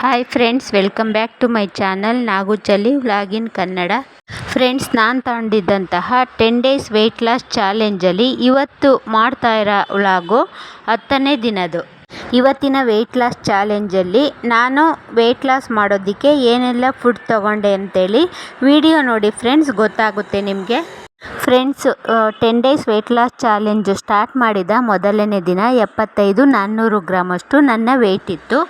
Hi friends, welcome back to my channel ನಾಗುಚಲಿ vlog in Kannada. Friends, ನಾನು ತಗೊಂಡಿದ್ದಂತಹ 10 days weight loss ಚಾಲೆಂಜಲ್ಲಿ ಇವತ್ತು ಮಾಡ್ತಾ ಇರೋ ವ್ಲಾಗು 10ನೇ ದಿನದ್ದು. ಇವತ್ತಿನ ವೆಯ್ಟ್ ಲಾಸ್ ಚಾಲೆಂಜಲ್ಲಿ ನಾನು ವೆಯ್ಟ್ ಲಾಸ್ ಮಾಡೋದಕ್ಕೆ ಏನೆಲ್ಲ ಫುಡ್ ತೊಗೊಂಡೆ ಅಂತೇಳಿ ವಿಡಿಯೋ ನೋಡಿ ಫ್ರೆಂಡ್ಸ್, ಗೊತ್ತಾಗುತ್ತೆ ನಿಮಗೆ. Friends, 10 days weight loss challenge start ಮಾಡಿದ ಮೊದಲನೇ ದಿನ 75-400 ಗ್ರಾಮ್ ಅಷ್ಟು ನನ್ನ ವೆಯ್ಟ್ ಇತ್ತು.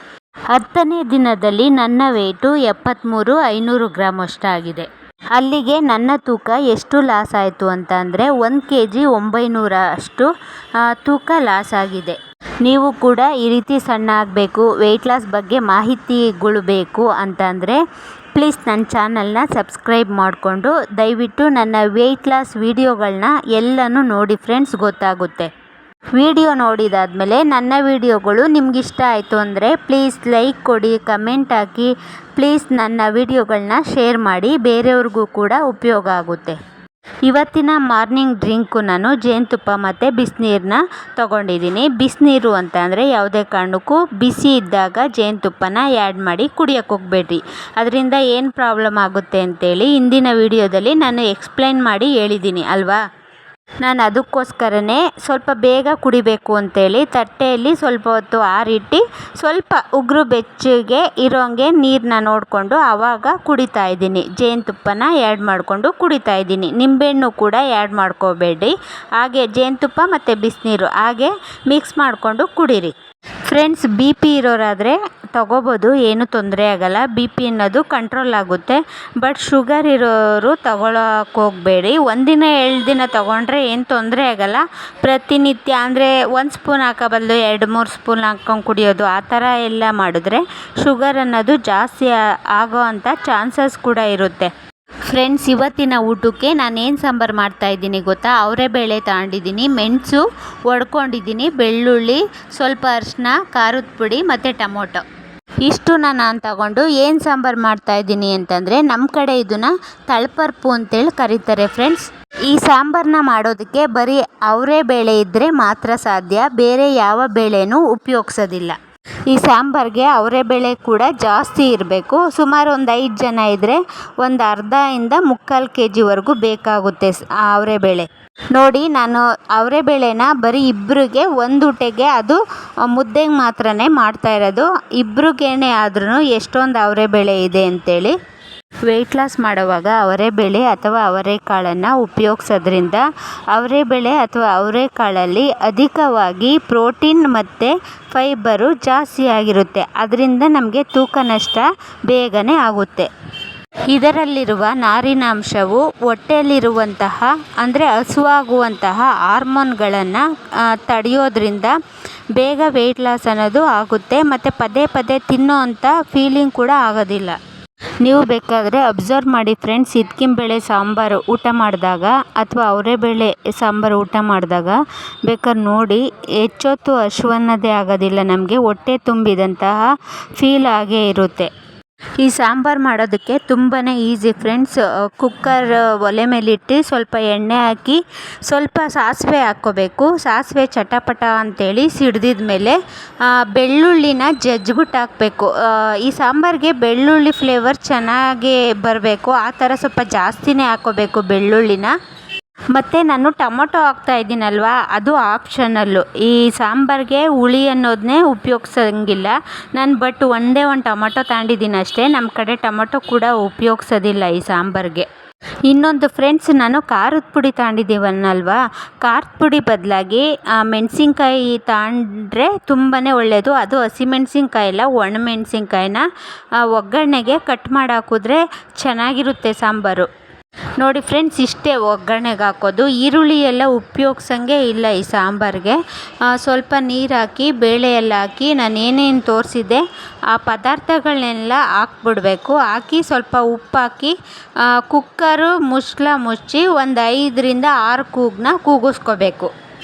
10ನೇ ದಿನದಲ್ಲಿ ನನ್ನ ವೆಯ್ಟು 73-500 ಗ್ರಾಮ್ ಅಷ್ಟಾಗಿದೆ. ಅಲ್ಲಿಗೆ ನನ್ನ ತೂಕ ಎಷ್ಟು ಲಾಸ್ ಆಯಿತು ಅಂತ ಅಂದರೆ 1 kg 900 ಅಷ್ಟು ತೂಕ ಲಾಸ್ ಆಗಿದೆ. ನೀವು ಕೂಡ ಈ ರೀತಿ ಸಣ್ಣ ಆಗಬೇಕು, ವೆಯ್ಟ್ ಲಾಸ್ ಬಗ್ಗೆ ಮಾಹಿತಿಗಳು ಬೇಕು ಅಂತಂದರೆ ಪ್ಲೀಸ್ ನನ್ನ ಚಾನಲ್ನ ಸಬ್ಸ್ಕ್ರೈಬ್ ಮಾಡಿಕೊಂಡು ದಯವಿಟ್ಟು ನನ್ನ ವೆಯ್ಟ್ ಲಾಸ್ ವೀಡಿಯೋಗಳನ್ನ ಎಲ್ಲನೂ ನೋಡಿ ಫ್ರೆಂಡ್ಸ್, ಗೊತ್ತಾಗುತ್ತೆ. ವಿಡಿಯೋ ನೋಡಿದಾದಮೇಲೆ ನನ್ನ ವಿಡಿಯೋಗಳು ನಿಮಗಿಷ್ಟ ಆಯಿತು ಅಂದರೆ ಪ್ಲೀಸ್ ಲೈಕ್ ಕೊಡಿ, ಕಮೆಂಟ್ ಹಾಕಿ, ಪ್ಲೀಸ್ ನನ್ನ ವಿಡಿಯೋಗಳನ್ನ ಶೇರ್ ಮಾಡಿ, ಬೇರೆಯವ್ರಿಗೂ ಕೂಡ ಉಪಯೋಗ ಆಗುತ್ತೆ. ಇವತ್ತಿನ ಮಾರ್ನಿಂಗ್ ಡ್ರಿಂಕು ನಾನು ಜೇನುತುಪ್ಪ ಮತ್ತು ಬಿಸಿನೀರನ್ನ ತೊಗೊಂಡಿದ್ದೀನಿ. ಬಿಸಿನೀರು ಅಂತ ಅಂದರೆ ಯಾವುದೇ ಕಾರಣಕ್ಕೂ ಬಿಸಿ ಇದ್ದಾಗ ಜೇನುತುಪ್ಪನ ಆ್ಯಡ್ ಮಾಡಿ ಕುಡಿಯೋಕ್ಕೆ ಹೋಗಬೇಡ್ರಿ. ಅದರಿಂದ ಏನು ಪ್ರಾಬ್ಲಮ್ ಆಗುತ್ತೆ ಅಂತೇಳಿ ಹಿಂದಿನ ವಿಡಿಯೋದಲ್ಲಿ ನಾನು ಎಕ್ಸ್ಪ್ಲೈನ್ ಮಾಡಿ ಹೇಳಿದ್ದೀನಿ ಅಲ್ವಾ. ನಾನು ಅದಕ್ಕೋಸ್ಕರನೇ ಸ್ವಲ್ಪ ಬೇಗ ಕುಡಿಬೇಕು ಅಂತೇಳಿ ತಟ್ಟೆಯಲ್ಲಿ ಸ್ವಲ್ಪ ಹೊತ್ತು ಆರಿಟ್ಟು ಸ್ವಲ್ಪ ಉಗುರು ಬೆಚ್ಚಗೆ ಇರೋಂಗೆ ನೀರನ್ನ ನೋಡಿಕೊಂಡು ಆವಾಗ ಕುಡಿತಾ ಇದ್ದೀನಿ. ಜೇನುತುಪ್ಪನ ಆ್ಯಡ್ ಮಾಡಿಕೊಂಡು ಕುಡಿತಾ ಇದ್ದೀನಿ. ನಿಂಬೆಹಣ್ಣು ಕೂಡ ಆ್ಯಡ್ ಮಾಡ್ಕೋಬೇಡಿ. ಹಾಗೆ ಜೇನುತುಪ್ಪ ಮತ್ತು ಬಿಸಿನೀರು ಹಾಗೆ ಮಿಕ್ಸ್ ಮಾಡಿಕೊಂಡು ಕುಡೀರಿ. ಫ್ರೆಂಡ್ಸ್, ಬಿ ಪಿ ಇರೋರಾದರೆ ತಗೋಬೋದು, ಏನು ತೊಂದರೆ ಆಗೋಲ್ಲ. ಬಿ ಪಿ ಅನ್ನೋದು ಕಂಟ್ರೋಲ್ ಆಗುತ್ತೆ. ಬಟ್ ಶುಗರ್ ಇರೋರು ತಗೊಳಕ್ಕೆ ಹೋಗಬೇಡಿ. ಒಂದಿನ 2 ದಿನ ತೊಗೊಂಡ್ರೆ ಏನು ತೊಂದರೆ ಆಗೋಲ್ಲ. ಪ್ರತಿನಿತ್ಯ ಅಂದರೆ 1 ಸ್ಪೂನ್ ಹಾಕೋ ಬದಲು 2-3 ಸ್ಪೂನ್ ಹಾಕ್ಕೊಂಡು ಕುಡಿಯೋದು, ಆ ಥರ ಎಲ್ಲ ಮಾಡಿದ್ರೆ ಶುಗರ್ ಅನ್ನೋದು ಜಾಸ್ತಿ ಆಗೋ ಅಂಥ ಚಾನ್ಸಸ್ ಕೂಡ ಇರುತ್ತೆ. ಫ್ರೆಂಡ್ಸ್, ಇವತ್ತಿನ ಊಟಕ್ಕೆ ನಾನೇನು ಸಾಂಬಾರು ಮಾಡ್ತಾಯಿದ್ದೀನಿ ಗೊತ್ತಾ? ಅವರೆಬೇಳೆ ತಗೊಂಡಿದ್ದೀನಿ, ಮೆಣಸು ಒಡ್ಕೊಂಡಿದ್ದೀನಿ, ಬೆಳ್ಳುಳ್ಳಿ, ಸ್ವಲ್ಪ ಅರಿಶಿನ, ಖಾರದ ಪುಡಿ ಮತ್ತು ಟೊಮೊಟೊ. ಇಷ್ಟು ನಾನು ತಗೊಂಡು ಏನು ಸಾಂಬಾರು ಮಾಡ್ತಾಯಿದ್ದೀನಿ ಅಂತಂದರೆ ನಮ್ಮ ಕಡೆ ಇದನ್ನು ತಳಪರ್ಪು ಅಂತೇಳಿ ಕರೀತಾರೆ ಫ್ರೆಂಡ್ಸ್. ಈ ಸಾಂಬಾರನ್ನ ಮಾಡೋದಕ್ಕೆ ಬರೀ ಅವರೆಬೇಳೆ ಇದ್ದರೆ ಮಾತ್ರ ಸಾಧ್ಯ, ಬೇರೆ ಯಾವ ಬೇಳೆನೂ ಉಪಯೋಗಿಸೋದಿಲ್ಲ. ಈ ಸಾಂಬಾರಿಗೆ ಅವರೆಬೇಳೆ ಕೂಡ ಜಾಸ್ತಿ ಇರಬೇಕು. ಸುಮಾರು ಒಂದು 5 ಜನ ಇದ್ದರೆ ಒಂದು ಅರ್ಧದಿಂದ 3/4 kgವರೆಗೂ ಬೇಕಾಗುತ್ತೆ ಅವರೆಬೇಳೆ. ನೋಡಿ, ನಾನು ಅವರೆಬೇಳೆನ ಬರೀ ಇಬ್ಬರಿಗೆ ಒಂದು ಊಟಕ್ಕೆ, ಅದು ಮುದ್ದೆಗೆ ಮಾತ್ರನೇ ಮಾಡ್ತಾ ಇರೋದು. ಇಬ್ರಿಗೇನೆ ಆದ್ರೂ ಎಷ್ಟೊಂದು ಅವರೆಬೇಳೆ ಇದೆ ಅಂತೇಳಿ. ವೆಯ್ಟ್ ಲಾಸ್ ಮಾಡುವಾಗ ಅವರೆಬೇಳೆ ಅಥವಾ ಅವರೆಕಾಳನ್ನು ಉಪಯೋಗಿಸೋದ್ರಿಂದ ಅವರೆಬೇಳೆ ಅಥವಾ ಅವರೆಕಾಳಲ್ಲಿ ಅಧಿಕವಾಗಿ ಪ್ರೋಟೀನ್ ಮತ್ತು ಫೈಬರು ಜಾಸ್ತಿ ಆಗಿರುತ್ತೆ. ಅದರಿಂದ ನಮಗೆ ತೂಕ ನಷ್ಟ ಬೇಗನೆ ಆಗುತ್ತೆ. ಇದರಲ್ಲಿರುವ ನಾರಿನಾಂಶವು ಹೊಟ್ಟೆಯಲ್ಲಿರುವಂತಹ ಅಂದರೆ ಹಸುವಾಗುವಂತಹ ಹಾರ್ಮೋನ್ಗಳನ್ನು ತಡೆಯೋದ್ರಿಂದ ಬೇಗ ವೆಯ್ಟ್ ಲಾಸ್ ಅನ್ನೋದು ಆಗುತ್ತೆ ಮತ್ತು ಪದೇ ಪದೇ ತಿನ್ನೋ ಅಂಥ ಫೀಲಿಂಗ್ ಕೂಡ ಆಗೋದಿಲ್ಲ. ನೀವು ಬೇಕಾದರೆ ಅಬ್ಸರ್ವ್ ಮಾಡಿ ಫ್ರೆಂಡ್ಸ್, ಹಿತ್ಕಿಂಬೇಳೆ ಸಾಂಬಾರು ಊಟ ಮಾಡಿದಾಗ ಅಥವಾ ಅವರೆಬೇಳೆ ಸಾಂಬಾರು ಊಟ ಮಾಡಿದಾಗ ಬೇಕಾದ್ರೆ ನೋಡಿ, ಹೆಚ್ಚೊತ್ತು ಹಸಿವನ್ನೋದೇ ಆಗೋದಿಲ್ಲ. ನಮಗೆ ಹೊಟ್ಟೆ ತುಂಬಿದಂತಹ ಫೀಲ್ ಆಗೇ ಇರುತ್ತೆ. ಈ ಸಾಂಬಾರು ಮಾಡೋದಕ್ಕೆ ತುಂಬಾ ಈಸಿ ಫ್ರೆಂಡ್ಸ್. ಕುಕ್ಕರ್ ಒಲೆ ಮೇಲಿಟ್ಟು ಸ್ವಲ್ಪ ಎಣ್ಣೆ ಹಾಕಿ ಸ್ವಲ್ಪ ಸಾಸಿವೆ ಹಾಕ್ಕೋಬೇಕು. ಸಾಸಿವೆ ಚಟಪಟ ಅಂತೇಳಿ ಸಿಡ್ದಿದ ಮೇಲೆ ಬೆಳ್ಳುಳ್ಳಿನ ಜಜ್ಜಿಬಿಟ್ಟು ಹಾಕಬೇಕು. ಈ ಸಾಂಬಾರಿಗೆ ಬೆಳ್ಳುಳ್ಳಿ ಫ್ಲೇವರ್ ಚೆನ್ನಾಗಿ ಬರಬೇಕು, ಆ ಥರ ಸ್ವಲ್ಪ ಜಾಸ್ತಿನೇ ಹಾಕ್ಕೋಬೇಕು ಬೆಳ್ಳುಳ್ಳಿನ. ಮತ್ತು ನಾನು ಟೊಮೊಟೊ ಹಾಕ್ತಾ ಇದ್ದೀನಲ್ವ, ಅದು ಆಪ್ಷನಲ್ಲು. ಈ ಸಾಂಬಾರಿಗೆ ಹುಳಿ ಅನ್ನೋದನ್ನೇ ಉಪಯೋಗಿಸೋಂಗಿಲ್ಲ ನಾನು. ಬಟ್ ಒಂದೇ ಒಂದು ಟೊಮೊಟೊ ತಗೊಂಡಿದ್ದೀನಿ ಅಷ್ಟೇ. ನಮ್ಮ ಕಡೆ ಟೊಮೊಟೊ ಕೂಡ ಉಪಯೋಗಿಸೋದಿಲ್ಲ ಈ ಸಾಂಬಾರಿಗೆ. ಇನ್ನೊಂದು ಫ್ರೆಂಡ್ಸ್, ನಾನು ಖಾರದ ಪುಡಿ ತಗೊಂಡಿದ್ದೀವನ್ನಲ್ವ, ಖಾರದ ಪುಡಿ ಬದಲಾಗಿ ಮೆಣಸಿನ್ಕಾಯಿ ತಗೊಂಡ್ರೆ ತುಂಬಾ ಒಳ್ಳೆಯದು. ಅದು ಹಸಿಮೆಣ್ಸಿನ್ಕಾಯಿ ಇಲ್ಲ, ಒಣಮೆಣ್ಸಿನ್ಕಾಯಿನ ಒಗ್ಗರಣೆಗೆ ಕಟ್ ಮಾಡಿ ಹಾಕಿದ್ರೆ ಚೆನ್ನಾಗಿರುತ್ತೆ ಸಾಂಬಾರು. ನೋಡಿ ಫ್ರೆಂಡ್ಸ್, ಇಷ್ಟೇ ಒಗ್ಗರಣೆಗೆ ಹಾಕೋದು. ಈರುಳ್ಳಿ ಎಲ್ಲ ಉಪಯೋಗಿಸಂಗೆ ಇಲ್ಲ ಈ ಸಾಂಬಾರಿಗೆ. ಸ್ವಲ್ಪ ನೀರು ಹಾಕಿ ಬೇಳೆ ಎಲ್ಲ ಹಾಕಿ ನಾನು ಏನೇನು ತೋರಿಸಿದ್ದೆ ಆ ಪದಾರ್ಥಗಳನ್ನೆಲ್ಲ ಹಾಕ್ಬಿಡ್ಬೇಕು. ಹಾಕಿ ಸ್ವಲ್ಪ ಉಪ್ಪು ಹಾಕಿ ಕುಕ್ಕರು ಮುಚ್ಚಿ ಒಂದು 5-6 ಕೂಗನ್ನ ಕೂಗಿಸ್ಕೋಬೇಕು.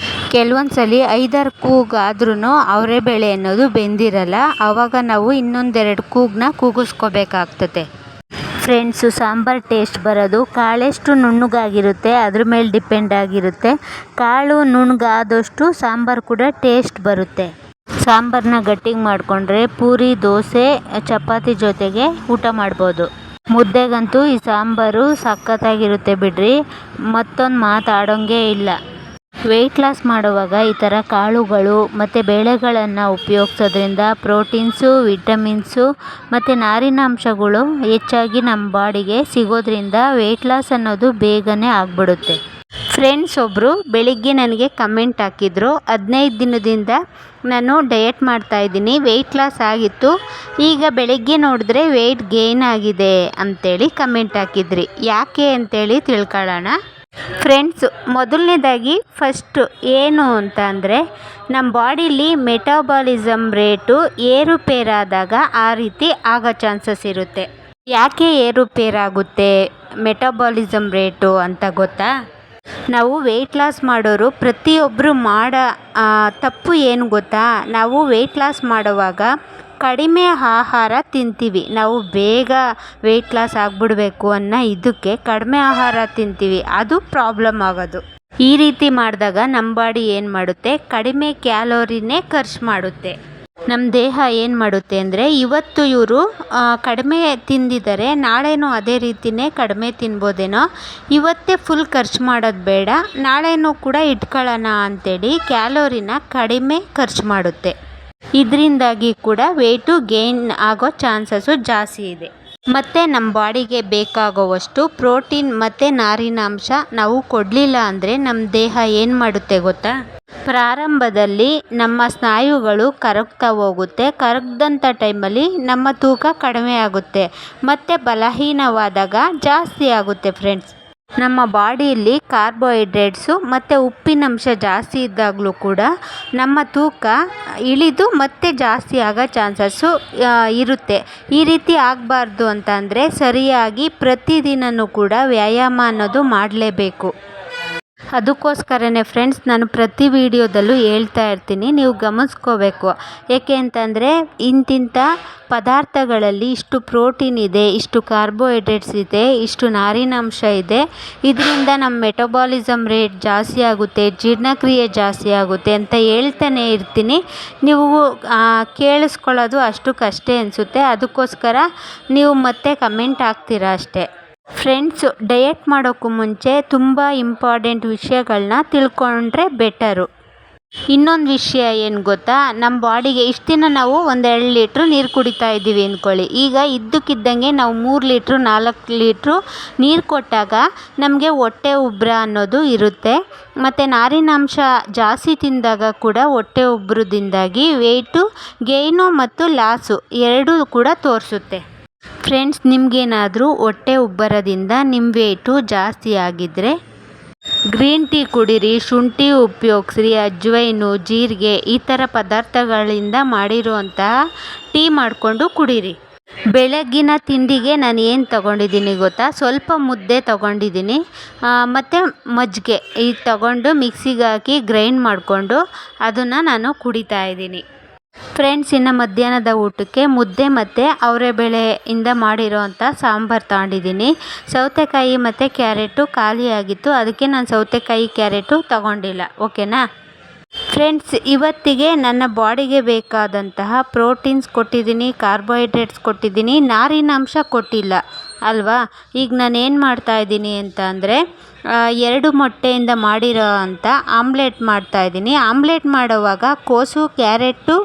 ಕೆಲವೊಂದು ಸಲ 5-6 ಕೂಗಾದ್ರೂ ಅವರೆಬೇಳೆ ಅನ್ನೋದು ಬೆಂದಿರಲ್ಲ. ಆವಾಗ ನಾವು ಇನ್ನೊಂದೆರಡು ಕೂಗನ್ನ ಕೂಗಿಸ್ಕೋಬೇಕಾಗ್ತದೆ. ಫ್ರೆಂಡ್ಸು, ಸಾಂಬಾರು ಟೇಸ್ಟ್ ಬರೋದು ಕಾಳೆಷ್ಟು ನುಣ್ಣಗಾಗಿರುತ್ತೆ ಅದ್ರ ಮೇಲೆ ಡಿಪೆಂಡ್ ಆಗಿರುತ್ತೆ. ಕಾಳು ನುಣ್ಣಗಾದಷ್ಟು ಸಾಂಬಾರು ಕೂಡ ಟೇಸ್ಟ್ ಬರುತ್ತೆ. ಸಾಂಬಾರನ್ನ ಗಟ್ಟಿಗೆ ಮಾಡಿಕೊಂಡ್ರೆ ಪೂರಿ, ದೋಸೆ, ಚಪಾತಿ ಜೊತೆಗೆ ಊಟ ಮಾಡ್ಬೋದು. ಮುದ್ದೆಗಂತೂ ಈ ಸಾಂಬಾರು ಸಖತ್ತಾಗಿರುತ್ತೆ ಬಿಡ್ರಿ, ಮತ್ತೊಂದು ಮಾತಾಡೋಂಗೇ ಇಲ್ಲ. ವೆಯ್ಟ್ ಲಾಸ್ ಮಾಡುವಾಗ ಈ ಥರ ಕಾಳುಗಳು ಮತ್ತು ಬೇಳೆಗಳನ್ನು ಉಪಯೋಗಿಸೋದ್ರಿಂದ ಪ್ರೋಟೀನ್ಸು, ವಿಟಮಿನ್ಸು ಮತ್ತು ನಾರಿನಾಂಶಗಳು ಹೆಚ್ಚಾಗಿ ನಮ್ಮ ಬಾಡಿಗೆ ಸಿಗೋದ್ರಿಂದ ವೆಯ್ಟ್ ಲಾಸ್ ಅನ್ನೋದು ಬೇಗನೆ ಆಗಿಬಿಡುತ್ತೆ. ಫ್ರೆಂಡ್ಸ್ ಒಬ್ಬರು ಬೆಳಿಗ್ಗೆ ನನಗೆ ಕಮೆಂಟ್ ಹಾಕಿದ್ರು, 15 ದಿನದಿಂದ ನಾನು ಡಯಟ್ ಮಾಡ್ತಾಯಿದ್ದೀನಿ, ವೆಯ್ಟ್ ಲಾಸ್ ಆಗಿತ್ತು, ಈಗ ಬೆಳಿಗ್ಗೆ ನೋಡಿದ್ರೆ ವೆಯ್ಟ್ ಗೇನ್ ಆಗಿದೆ ಅಂತೇಳಿ ಕಮೆಂಟ್ ಹಾಕಿದ್ರಿ. ಯಾಕೆ ಅಂತೇಳಿ ತಿಳ್ಕೊಳ್ಳೋಣ. ಫ್ರೆಂಡ್ಸ್, ಮೊದಲನೇದಾಗಿ ಫಸ್ಟು ಏನು ಅಂತ ಅಂದರೆ, ನಮ್ಮ ಬಾಡೀಲಿ ಮೆಟಾಬಾಲಿಸಮ್ ರೇಟು ಏರುಪೇರಾದಾಗ ಆ ರೀತಿ ಆಗೋ ಚಾನ್ಸಸ್ ಇರುತ್ತೆ. ಯಾಕೆ ಏರುಪೇರಾಗುತ್ತೆ ಮೆಟಾಬಾಲಿಸಮ್ ರೇಟು ಅಂತ ಗೊತ್ತಾ? ನಾವು ವೆಯ್ಟ್ ಲಾಸ್ ಮಾಡೋರು ಪ್ರತಿಯೊಬ್ಬರು ಮಾಡೋ ತಪ್ಪು ಏನು ಗೊತ್ತಾ? ನಾವು ವೆಯ್ಟ್ ಲಾಸ್ ಮಾಡುವಾಗ ಕಡಿಮೆ ಆಹಾರ ತಿಂತೀವಿ. ನಾವು ಬೇಗ ವೆಯ್ಟ್ ಲಾಸ್ ಆಗಿಬಿಡ್ಬೇಕು ಅನ್ನೋ ಇದಕ್ಕೆ ಕಡಿಮೆ ಆಹಾರ ತಿಂತೀವಿ, ಅದು ಪ್ರಾಬ್ಲಮ್ ಆಗೋದು. ಈ ರೀತಿ ಮಾಡಿದಾಗ ನಮ್ಮ ಬಾಡಿ ಏನು ಮಾಡುತ್ತೆ, ಕಡಿಮೆ ಕ್ಯಾಲೋರಿನೇ ಖರ್ಚು ಮಾಡುತ್ತೆ. ನಮ್ಮ ದೇಹ ಏನು ಮಾಡುತ್ತೆ ಅಂದರೆ, ಇವತ್ತು ಇವರು ಕಡಿಮೆ ತಿಂದಿದ್ದಾರೆ, ನಾಳೆನೂ ಅದೇ ರೀತಿಯೇ ಕಡಿಮೆ ತಿನ್ಬೋದೇನೋ, ಇವತ್ತೇ ಫುಲ್ ಖರ್ಚು ಮಾಡೋದು ಬೇಡ, ನಾಳೆನೂ ಕೂಡ ಇಟ್ಕೊಳ್ಳೋಣ ಅಂಥೇಳಿ ಕ್ಯಾಲೋರಿನ ಕಡಿಮೆ ಖರ್ಚು ಮಾಡುತ್ತೆ. ಇದರಿಂದಾಗಿ ಕೂಡ ವೆಯ್ಟು ಗೇನ್ ಆಗೋ ಚಾನ್ಸಸ್ಸು ಜಾಸ್ತಿ ಇದೆ. ಮತ್ತು ನಮ್ಮ ಬಾಡಿಗೆ ಬೇಕಾಗುವಷ್ಟು ಪ್ರೋಟೀನ್ ಮತ್ತು ನಾರಿನಾಂಶ ನಾವು ಕೊಡಲಿಲ್ಲ ಅಂದರೆ ನಮ್ಮ ದೇಹ ಏನು ಮಾಡುತ್ತೆ ಗೊತ್ತಾ? ಪ್ರಾರಂಭದಲ್ಲಿ ನಮ್ಮ ಸ್ನಾಯುಗಳು ಕರಗ್ತಾ ಹೋಗುತ್ತೆ. ಕರಗ್ದಂಥ ಟೈಮಲ್ಲಿ ನಮ್ಮ ತೂಕ ಕಡಿಮೆ ಆಗುತ್ತೆ, ಮತ್ತು ಬಲಹೀನವಾದಾಗ ಜಾಸ್ತಿ ಆಗುತ್ತೆ. ಫ್ರೆಂಡ್ಸ್, ನಮ್ಮ ಬಾಡಿಯಲ್ಲಿ ಕಾರ್ಬೋಹೈಡ್ರೇಟ್ಸು ಮತ್ತು ಉಪ್ಪಿನಂಶ ಜಾಸ್ತಿ ಇದ್ದಾಗಲೂ ಕೂಡ ನಮ್ಮ ತೂಕ ಇಳಿದು ಮತ್ತೆ ಜಾಸ್ತಿ ಆಗೋ ಚಾನ್ಸಸ್ಸು ಇರುತ್ತೆ. ಈ ರೀತಿ ಆಗಬಾರ್ದು ಅಂತ ಅಂದರೆ ಸರಿಯಾಗಿ ಪ್ರತಿದಿನವೂ ಕೂಡ ವ್ಯಾಯಾಮ ಅನ್ನೋದು ಮಾಡಲೇಬೇಕು. ಅದಕ್ಕೋಸ್ಕರನೇ ಫ್ರೆಂಡ್ಸ್, ನಾನು ಪ್ರತಿ ವಿಡಿಯೋದಲ್ಲೂ ಹೇಳ್ತಾ ಇರ್ತೀನಿ, ನೀವು ಗಮನಿಸ್ಕೋಬೇಕು. ಏಕೆ ಅಂತಂದರೆ ಇಂತಿಂಥ ಪದಾರ್ಥಗಳಲ್ಲಿ ಇಷ್ಟು ಪ್ರೋಟೀನ್ ಇದೆ, ಇಷ್ಟು ಕಾರ್ಬೋಹೈಡ್ರೇಟ್ಸ್ ಇದೆ, ಇಷ್ಟು ನಾರಿನಾಂಶ ಇದೆ, ಇದರಿಂದ ನಮ್ಮ ಮೆಟಬಾಲಿಸಮ್ ರೇಟ್ ಜಾಸ್ತಿ ಆಗುತ್ತೆ, ಜೀರ್ಣಕ್ರಿಯೆ ಜಾಸ್ತಿ ಆಗುತ್ತೆ ಅಂತ ಹೇಳ್ತಾನೆ ಇರ್ತೀನಿ. ನೀವು ಕೇಳಿಸ್ಕೊಳ್ಳೋದು ಅಷ್ಟಕ್ಕಷ್ಟೇ ಅನಿಸುತ್ತೆ. ಅದಕ್ಕೋಸ್ಕರ ನೀವು ಮತ್ತೆ ಕಮೆಂಟ್ ಹಾಕ್ತೀರಾ ಅಷ್ಟೇ. ಫ್ರೆಂಡ್ಸು, ಡಯಟ್ ಮಾಡೋಕ್ಕೂ ಮುಂಚೆ ತುಂಬ ಇಂಪಾರ್ಟೆಂಟ್ ವಿಷಯಗಳನ್ನ ತಿಳ್ಕೊಂಡ್ರೆ ಬೆಟರು. ಇನ್ನೊಂದು ವಿಷಯ ಏನು ಗೊತ್ತಾ, ನಮ್ಮ ಬಾಡಿಗೆ ಇಷ್ಟು ದಿನ ನಾವು 1-2 ಲೀಟ್ರ್ ನೀರು ಕುಡಿತಾ ಇದ್ದೀವಿ ಅಂದ್ಕೊಳ್ಳಿ. ಈಗ ಇದ್ದಕ್ಕಿದ್ದಂಗೆ ನಾವು 3 ಲೀಟ್ರು 4 ಲೀಟ್ರು ನೀರು ಕೊಟ್ಟಾಗ ನಮಗೆ ಹೊಟ್ಟೆ ಉಬ್ಬರ ಅನ್ನೋದು ಇರುತ್ತೆ. ಮತ್ತು ನಾರಿನಾಂಶ ಜಾಸ್ತಿ ತಿಂದಾಗ ಕೂಡ ಹೊಟ್ಟೆ ಉಬ್ಬರದಿಂದಾಗಿ ವೆಯ್ಟು ಗೇನು ಮತ್ತು ಲಾಸು ಎರಡೂ ಕೂಡ ತೋರಿಸುತ್ತೆ. ಫ್ರೆಂಡ್ಸ್, ನಿಮಗೇನಾದರೂ ಹೊಟ್ಟೆ ಉಬ್ಬರದಿಂದ ನಿಮ್ಮ ವೆಯ್ಟು ಜಾಸ್ತಿ ಆಗಿದ್ದರೆ ಗ್ರೀನ್ ಟೀ ಕುಡೀರಿ, ಶುಂಠಿ ಉಪಯೋಗಿಸ್ರಿ, ಅಜ್ವೈನು, ಜೀರಿಗೆ ಈ ಥರ ಪದಾರ್ಥಗಳಿಂದ ಮಾಡಿರುವಂತಹ ಟೀ ಮಾಡಿಕೊಂಡು ಕುಡೀರಿ. ಬೆಳಗ್ಗಿನ ತಿಂಡಿಗೆ ನಾನು ಏನು ತೊಗೊಂಡಿದ್ದೀನಿ ಗೊತ್ತಾ? ಸ್ವಲ್ಪ ಮುದ್ದೆ ತೊಗೊಂಡಿದ್ದೀನಿ ಮತ್ತು ಮಜ್ಜಿಗೆ ಇದು ತೊಗೊಂಡು ಮಿಕ್ಸಿಗೆ ಹಾಕಿ ಗ್ರೈಂಡ್ ಮಾಡಿಕೊಂಡು ಅದನ್ನು ನಾನು ಕುಡಿತಾ ಇದ್ದೀನಿ. ಫ್ರೆಂಡ್ಸ್, ಇನ್ನು ಮಧ್ಯಾಹ್ನದ ಊಟಕ್ಕೆ ಮುದ್ದೆ ಮತ್ತು ಅವರೆಬೇಳೆಯಿಂದ ಮಾಡಿರೋವಂಥ ಸಾಂಬಾರು ತಗೊಂಡಿದ್ದೀನಿ. ಸೌತೆಕಾಯಿ ಮತ್ತು ಕ್ಯಾರೆಟು ಖಾಲಿಯಾಗಿತ್ತು, ಅದಕ್ಕೆ ನಾನು ಸೌತೆಕಾಯಿ ಕ್ಯಾರೆಟು ತಗೊಂಡಿಲ್ಲ. ಓಕೆನಾ ಫ್ರೆಂಡ್ಸ್? ಇವತ್ತಿಗೆ ನನ್ನ ಬಾಡಿಗೆ ಬೇಕಾದಂತಹ ಪ್ರೋಟೀನ್ಸ್ ಕೊಟ್ಟಿದ್ದೀನಿ, ಕಾರ್ಬೋಹೈಡ್ರೇಟ್ಸ್ ಕೊಟ್ಟಿದ್ದೀನಿ, ನಾರಿನಾಂಶ ಕೊಟ್ಟಿಲ್ಲ ಅಲ್ವಾ? ಈಗ ನಾನು ಏನು ಮಾಡ್ತಾಯಿದ್ದೀನಿ ಅಂತ ಅಂದರೆ, 2 ಮೊಟ್ಟೆಯಿಂದ ಮಾಡಿರೋ ಅಂಥ ಆಮ್ಲೆಟ್ ಮಾಡ್ತಾಯಿದ್ದೀನಿ. ಆಮ್ಲೆಟ್ ಮಾಡುವಾಗ ಕೋಸು, ಕ್ಯಾರೆಟು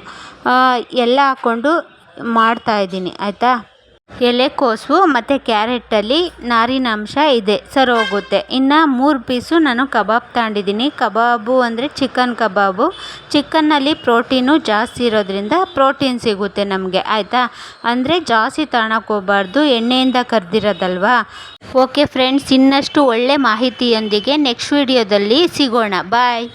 ಎಲ್ಲ ಹಾಕ್ಕೊಂಡು ಮಾಡ್ತಾಯಿದ್ದೀನಿ, ಆಯಿತಾ? ಎಲೆಕೋಸು ಮತ್ತು ಕ್ಯಾರೆಟಲ್ಲಿ ನಾರಿನಾಂಶ ಇದೆ, ಸರಿ ಹೋಗುತ್ತೆ. ಇನ್ನು 3 ಪೀಸು ನಾನು ಕಬಾಬ್ ತಗೊಂಡಿದ್ದೀನಿ. ಕಬಾಬು ಅಂದರೆ ಚಿಕನ್ ಕಬಾಬು. ಚಿಕನ್ನಲ್ಲಿ ಪ್ರೋಟೀನು ಜಾಸ್ತಿ ಇರೋದ್ರಿಂದ ಪ್ರೋಟೀನ್ ಸಿಗುತ್ತೆ ನಮಗೆ, ಆಯಿತಾ? ಅಂದರೆ ಜಾಸ್ತಿ ತಗೊಳಕ್ಕೆ ಹೋಗಬಾರ್ದು, ಎಣ್ಣೆಯಿಂದ ಕರೆದಿರೋದಲ್ವಾ. ಓಕೆ ಫ್ರೆಂಡ್ಸ್, ಇನ್ನಷ್ಟು ಒಳ್ಳೆ ಮಾಹಿತಿಯೊಂದಿಗೆ ನೆಕ್ಸ್ಟ್ ವಿಡಿಯೋದಲ್ಲಿ ಸಿಗೋಣ. ಬಾಯ್.